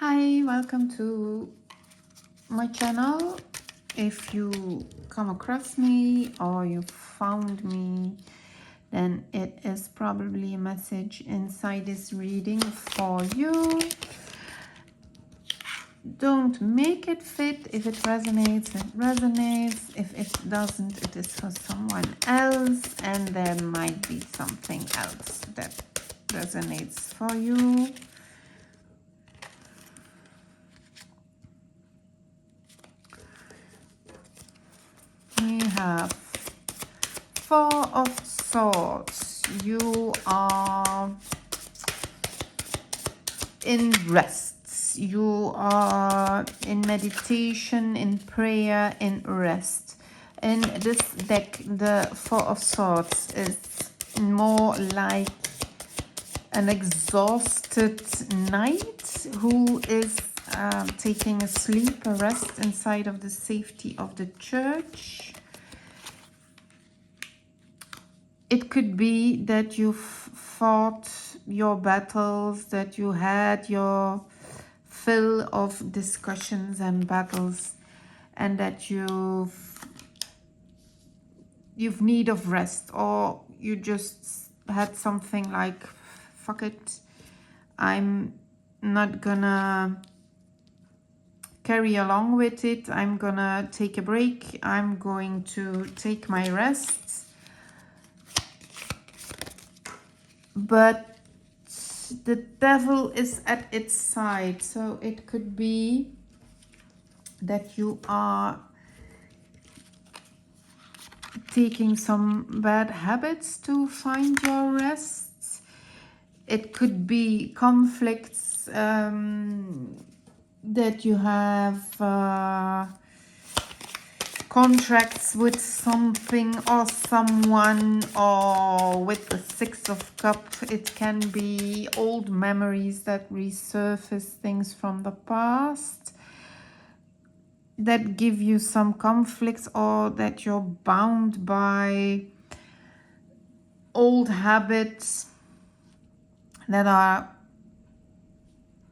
Hi, welcome to my channel. If you come across me or you found me, then it is probably a message inside this reading for you. Don't make it fit. If it resonates, it resonates. If it doesn't, it is for someone else, and there might be something else that resonates for you. We have Four of Swords. You are in rest. You are in meditation, in prayer, in rest. In this deck, the Four of Swords is more like an exhausted knight who is taking a sleep, a rest inside of the safety of the church. It could be that you've fought your battles, that you had your fill of discussions and battles, and that you've need of rest, or you just had something like, fuck it, I'm not gonna carry along with it, I'm gonna take a break, I'm going to take my rest. But the devil is at its side, so it could be that you are taking some bad habits to find your rest. It could be conflicts that you have, contracts with something or someone, or with the Six of Cups, it can be old memories that resurface things from the past that give you some conflicts, or that you're bound by old habits that are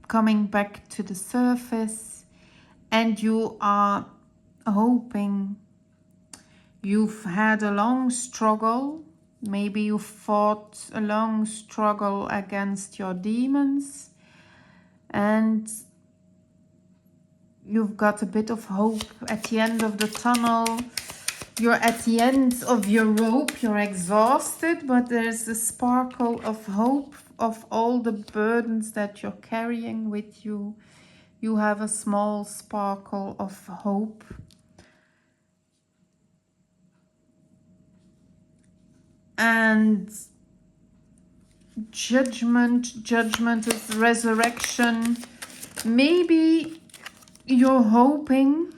coming back to the surface, and you are hoping. You've had a long struggle. Maybe you fought a long struggle against your demons, and you've got a bit of hope at the end of the tunnel. You're at the end of your rope, you're exhausted, but there's a sparkle of hope of all the burdens that you're carrying with you. You have a small sparkle of hope. And judgment is resurrection. Maybe you're hoping,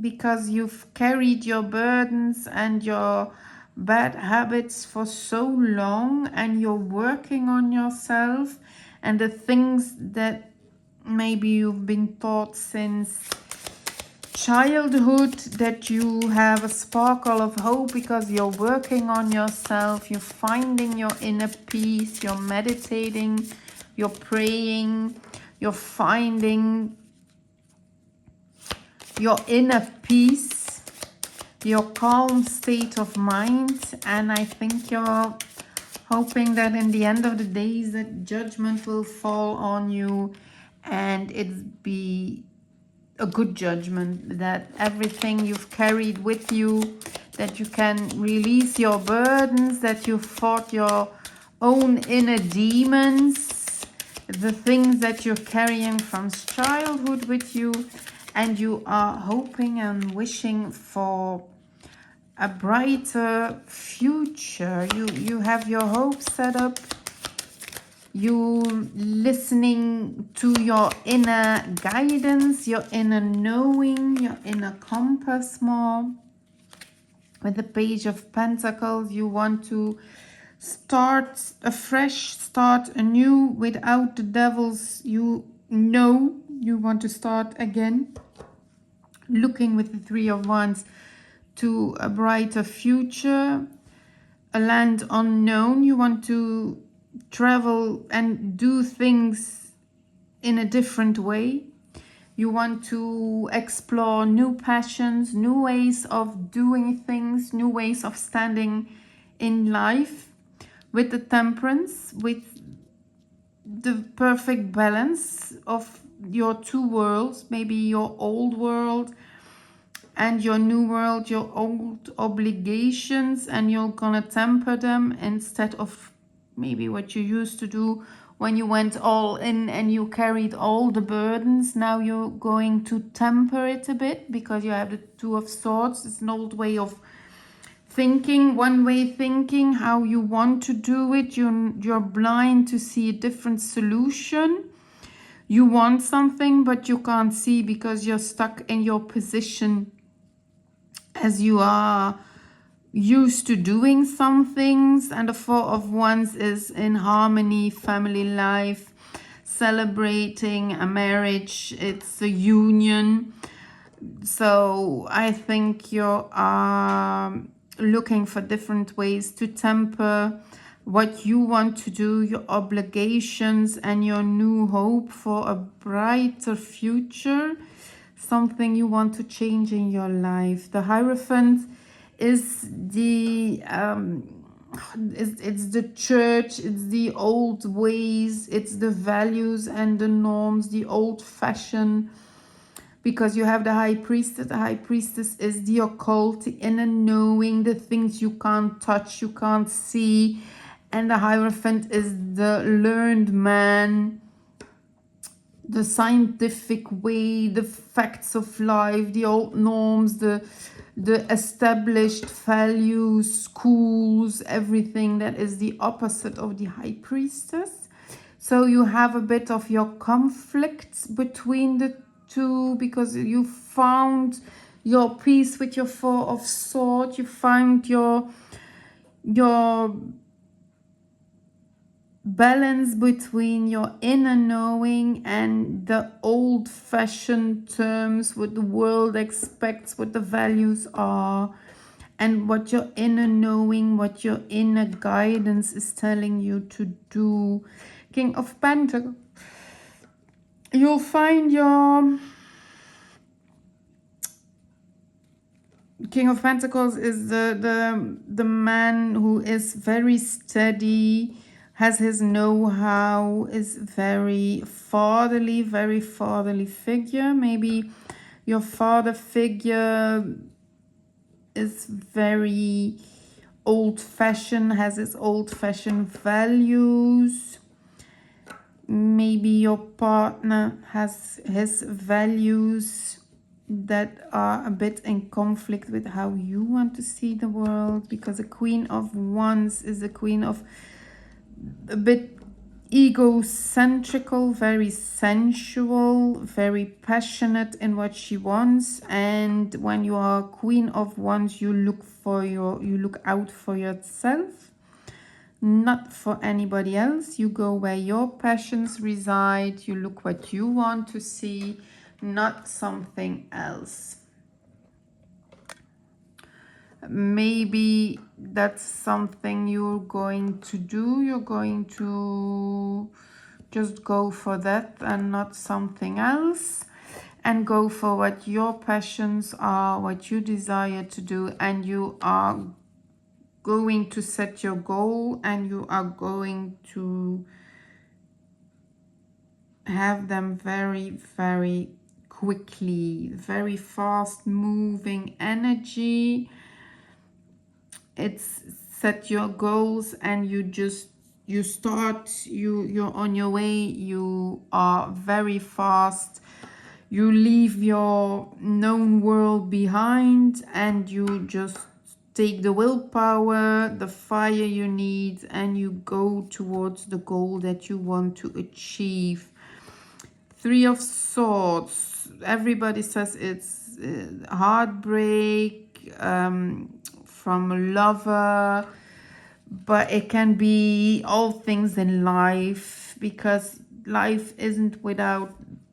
because you've carried your burdens and your bad habits for so long, and you're working on yourself, and the things that maybe you've been taught since childhood, that you have a sparkle of hope because you're working on yourself, you're finding your inner peace, you're meditating, you're praying, you're finding your inner peace, your calm state of mind. And I think you're hoping that in the end of the days that judgment will fall on you, and it be a good judgment, that everything you've carried with you, that you can release your burdens, that you fought your own inner demons, the things that you're carrying from childhood with you, and you are hoping and wishing for a brighter future. You have your hopes set up. You listening to your inner guidance, your inner knowing, your inner compass more. With the Page of Pentacles, you want to start afresh, start anew without the devils. You know you want to start again. Looking with the Three of Wands to a brighter future, a land unknown. You want to travel and do things in a different way. You want to explore new passions, new ways of doing things, new ways of standing in life. With the temperance, with the perfect balance of your two worlds, maybe your old world and your new world, your old obligations, and you're gonna temper them instead of maybe what you used to do when you went all in and you carried all the burdens. Now you're going to temper it a bit because you have the Two of Swords. It's an old way of thinking, one way thinking, how you want to do it. You're blind to see a different solution. You want something but you can't see because you're stuck in your position as you are used to doing some things. And the Four of Wands is in harmony, family life, celebrating a marriage, it's a union. So I think you are looking for different ways to temper what you want to do, your obligations and your new hope for a brighter future, something you want to change in your life. The Hierophant is the it's the church, it's the old ways, it's the values and the norms, the old-fashioned, because you have the High Priestess. The High Priestess is the occult, the inner knowing, the things you can't touch, you can't see. And the Hierophant is the learned man, the scientific way, the facts of life, the old norms, the established values, schools, everything that is the opposite of the High Priestess. So you have a bit of your conflicts between the two because you found your peace with your Four of Swords. You find your balance between your inner knowing and the old-fashioned terms, what the world expects, what the values are, and what your inner knowing, what your inner guidance is telling you to do. King of Pentacles. You'll find your King of Pentacles is the man who is very steady, has his know-how, is very fatherly figure. Maybe your father figure is very old-fashioned, has his old-fashioned values. Maybe your partner has his values that are a bit in conflict with how you want to see the world, because a Queen of Wands is a queen of a bit egocentrical, very sensual, very passionate in what she wants. And when you are Queen of Wands, you look out for yourself, not for anybody else. You go where your passions reside. You look what you want to see, not something else. Maybe that's something you're going to do. You're going to just go for that and not something else, and go for what your passions are, what you desire to do, and you are going to set your goal and you are going to have them very, very quickly. Very fast moving energy. It's set your goals and you're on your way. You are very fast. You leave your known world behind and you just take the willpower, the fire you need, and you go towards the goal that you want to achieve. Three of Swords. Everybody says it's heartbreak from a lover, but it can be all things in life, because life isn't without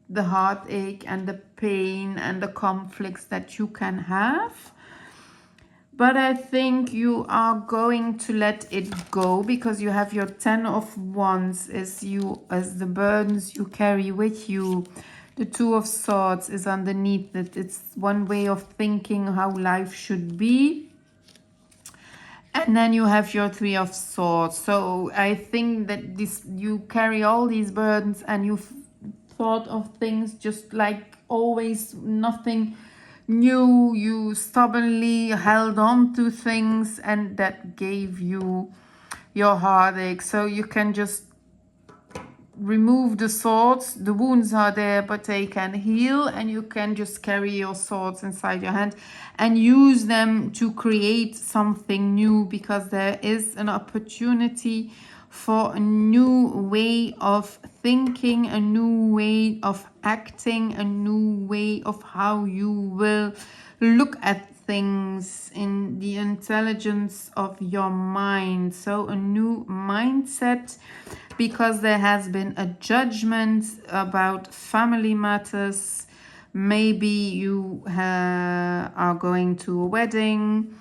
the heartache and the pain and the conflicts that you can have. But I think you are going to let it go, because you have your Ten of Wands as the burdens you carry with you, The Two of Swords is underneath it. It's one way of thinking how life should be. And then you have your Three of Swords. So I think that this, you carry all these burdens and you've thought of things just like always, nothing new. You stubbornly held on to things and that gave you your heartache. So you can just remove the swords. The wounds are there, but they can heal, and you can just carry your swords inside your hand and use them to create something new, because there is an opportunity for a new way of thinking, a new way of acting, a new way of how you will look at things in the intelligence of your mind. So a new mindset, because there has been a judgment about family matters. Maybe you are going to a wedding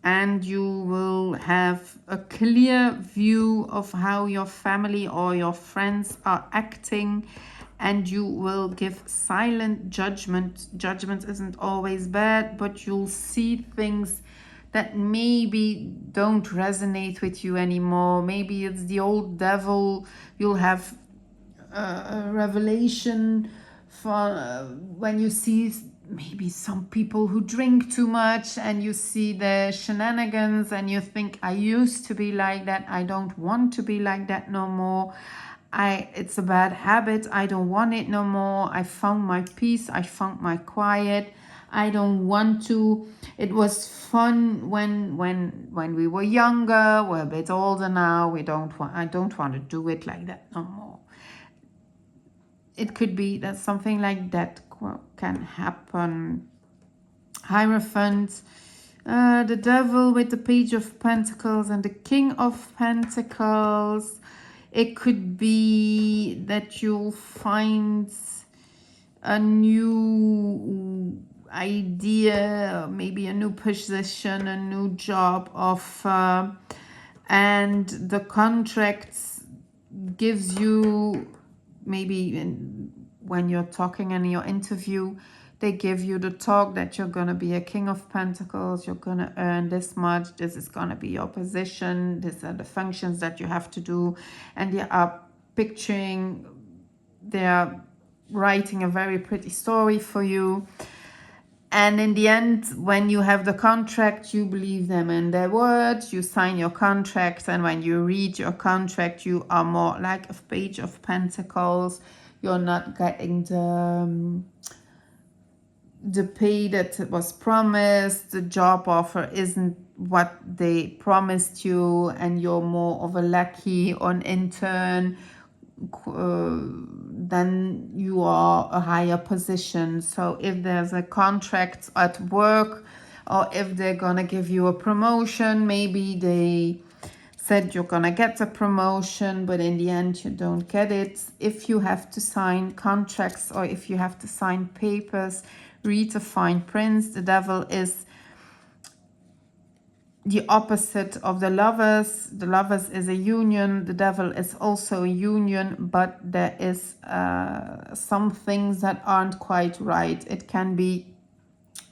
and you will have a clear view of how your family or your friends are acting, and you will give silent judgment. Judgment isn't always bad, but you'll see things that maybe don't resonate with you anymore. Maybe it's the old devil. You'll have a revelation for when you see maybe some people who drink too much and you see the shenanigans and you think, I used to be like that, I don't want to be like that no more. It's a bad habit, I don't want it no more. I found my peace, I found my quiet, I don't want to. It was fun when we were younger. We're a bit older now. I don't want to do it like that no more. It could be that something like that can happen. Hierophant, the devil with the Page of Pentacles and the King of Pentacles. It could be that you'll find a new idea, maybe a new position, a new job offer, and the contracts gives you, maybe when you're talking in your interview, they give you the talk that you're going to be a King of Pentacles, you're going to earn this much, this is going to be your position, these are the functions that you have to do, and they are picturing, they are writing a very pretty story for you. And in the end, when you have the contract, you believe them in their words, you sign your contract, and when you read your contract, you are more like a Page of Pentacles. You're not getting the pay that was promised, the job offer isn't what they promised you, and you're more of a lackey or an intern, then you are a higher position. So if there's a contract at work, or if they're gonna give you a promotion, maybe they said you're gonna get a promotion, but in the end you don't get it. If you have to sign contracts or if you have to sign papers, read the fine print. The devil is the opposite of the Lovers. The Lovers is a union. The devil is also a union, but there is some things that aren't quite right. It can be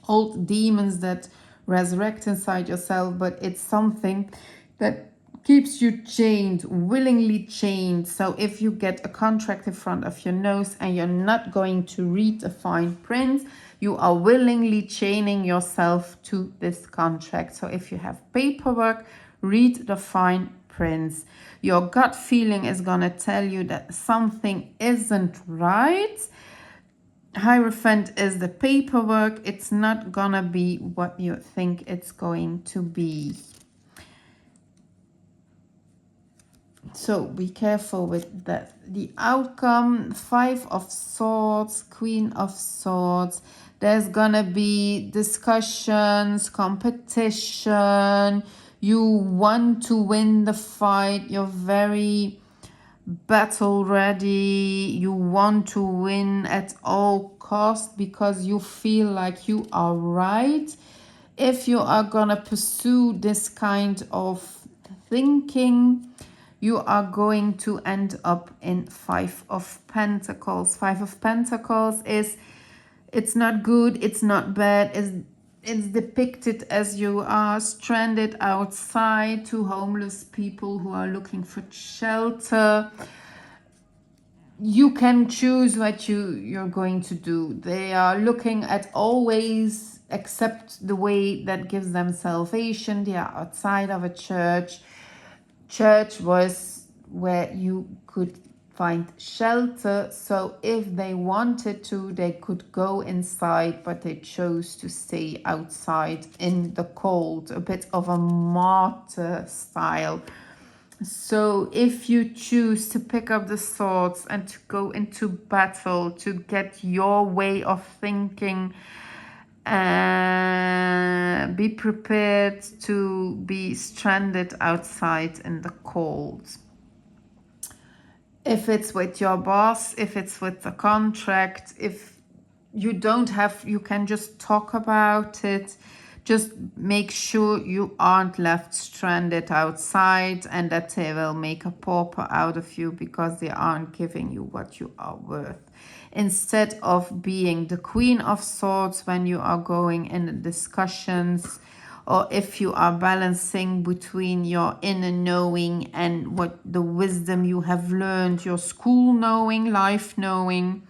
old demons that resurrect inside yourself, but it's something that keeps you chained, willingly chained. So if you get a contract in front of your nose and you're not going to read the fine print, you are willingly chaining yourself to this contract. So if you have paperwork, read the fine prints. Your gut feeling is going to tell you that something isn't right. Hierophant is the paperwork. It's not going to be what you think it's going to be. So be careful with that. The outcome, Five of Swords, Queen of Swords. There's gonna be discussions, competition. You want to win the fight. You're very battle ready. You want to win at all costs because you feel like you are right. If you are gonna pursue this kind of thinking, you are going to end up in Five of Pentacles. Five of Pentacles is, it's not good, it's not bad, it's depicted as you are stranded outside, two homeless people who are looking for shelter. You can choose what you're going to do. They are looking at always accept the way that gives them salvation. They are outside of a church. Church was where you could find shelter, so if they wanted to, they could go inside, but they chose to stay outside in the cold, a bit of a martyr style. So if you choose to pick up the swords and to go into battle, to get your way of thinking, be prepared to be stranded outside in the cold. If it's with your boss, if it's with the contract, if you don't have, you can just talk about it. Just make sure you aren't left stranded outside and that they will make a pauper out of you because they aren't giving you what you are worth. Instead of being the Queen of Swords when you are going in discussions, or if you are balancing between your inner knowing and what the wisdom you have learned, your school knowing, life knowing,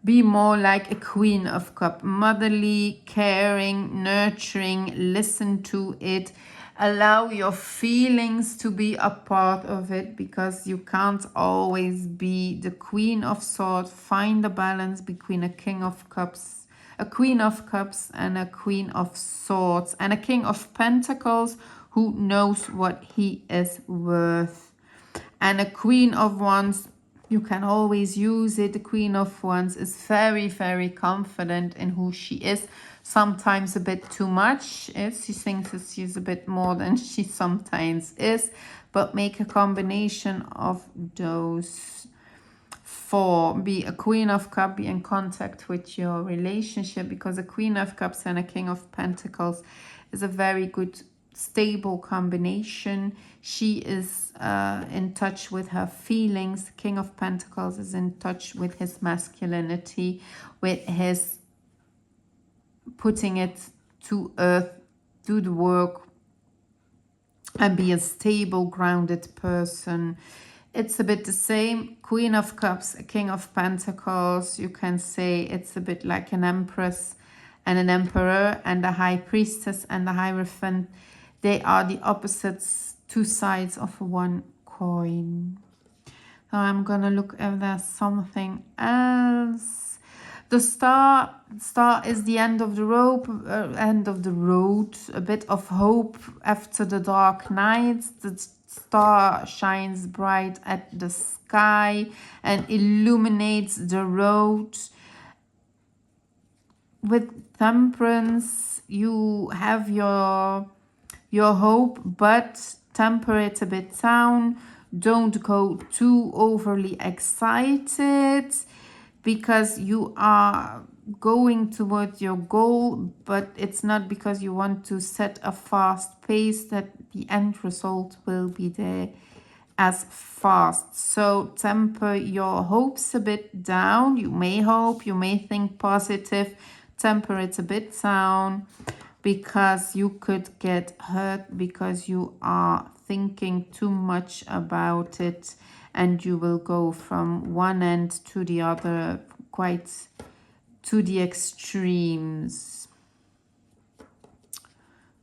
be more like a Queen of Cups, motherly, caring, nurturing, listen to it, allow your feelings to be a part of it, because you can't always be the Queen of Swords. Find the balance between a King of Cups, a Queen of Cups and a Queen of Swords, and a King of Pentacles who knows what he is worth. And a Queen of Wands, you can always use it. The Queen of Wands is very, very confident in who she is. Sometimes a bit too much. She thinks that she's a bit more than she sometimes is. But make a combination of those four. Be a Queen of Cups, be in contact with your relationship, because a Queen of Cups and a King of Pentacles is a very good stable combination. She is in touch with her feelings. The King of Pentacles is in touch with his masculinity, with his putting it to earth, do the work, and be a stable, grounded person. It's a bit the same. Queen of Cups, a King of Pentacles. You can say it's a bit like an empress and an emperor, and the high priestess and the hierophant. They are the opposites, two sides of one coin. So I'm gonna look if there's something else. The star is the end of the road, a bit of hope after the dark night. The star shines bright at the sky and illuminates the road. With Temperance, you have your hope, but temper it a bit down. Don't go too overly excited, because you are going towards your goal, but it's not because you want to set a fast pace that the end result will be there as fast. So temper your hopes a bit down. You may hope, you may think positive. Temper it a bit down, because you could get hurt because you are thinking too much about it, and you will go from one end to the other, quite to the extremes.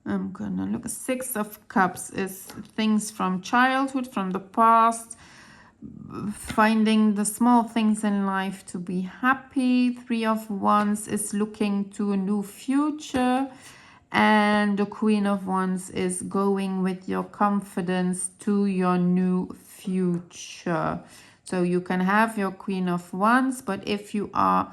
I'm gonna look. Six of Cups is things from childhood, from the past, finding the small things in life to be happy. Three of Wands is looking to a new future, and the Queen of Wands is going with your confidence to your new future. So you can have your Queen of Wands, but if you are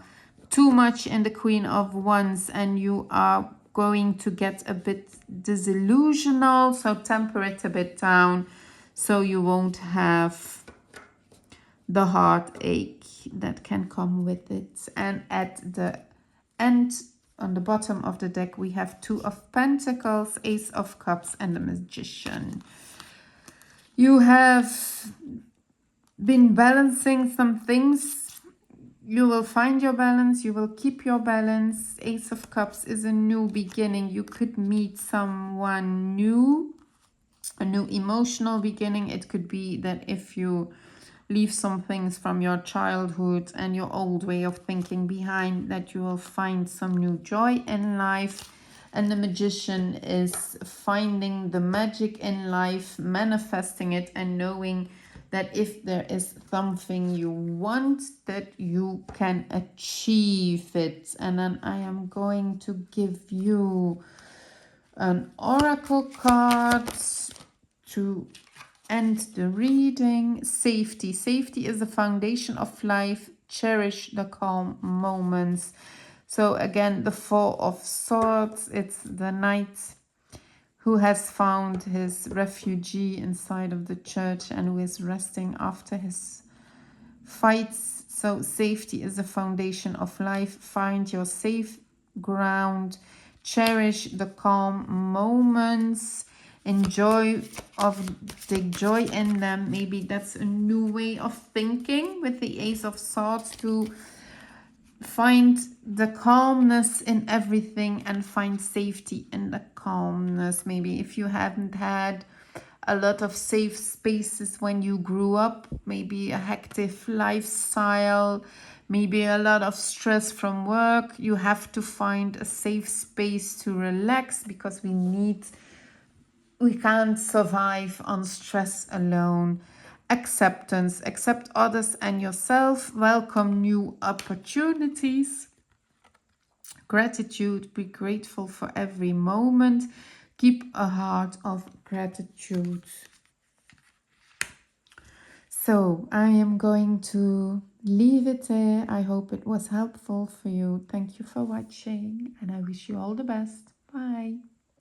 too much in the Queen of Wands and you are going to get a bit disillusional, so temper it a bit down so you won't have the heartache that can come with it. And at the end, on the bottom of the deck, we have Two of Pentacles, Ace of Cups, and the Magician. You have been balancing some things. You will find your balance. You will keep your balance. Ace of Cups is a new beginning. You could meet someone new, a new emotional beginning. It could be that if you leave some things from your childhood and your old way of thinking behind, that you will find some new joy in life. And the Magician is finding the magic in life, manifesting it, and knowing that if there is something you want, that you can achieve it. And then I am going to give you an oracle card to end the reading. Safety. Safety is the foundation of life. Cherish the calm moments. So again, the Four of Swords, it's the knight who has found his refugee inside of the church and who is resting after his fights. So safety is the foundation of life. Find your safe ground. Cherish the calm moments. Enjoy take joy in them. Maybe that's a new way of thinking with the Ace of Swords, to find the calmness in everything and find safety in the calmness. Maybe if you haven't had a lot of safe spaces when you grew up, maybe a hectic lifestyle, maybe a lot of stress from work, you have to find a safe space to relax, because we can't survive on stress alone. Acceptance. Accept others and yourself. Welcome new opportunities. Gratitude. Be grateful for every moment. Keep a heart of gratitude. So I am going to leave it there. I hope it was helpful for you. Thank you for watching, and I wish you all the best. Bye.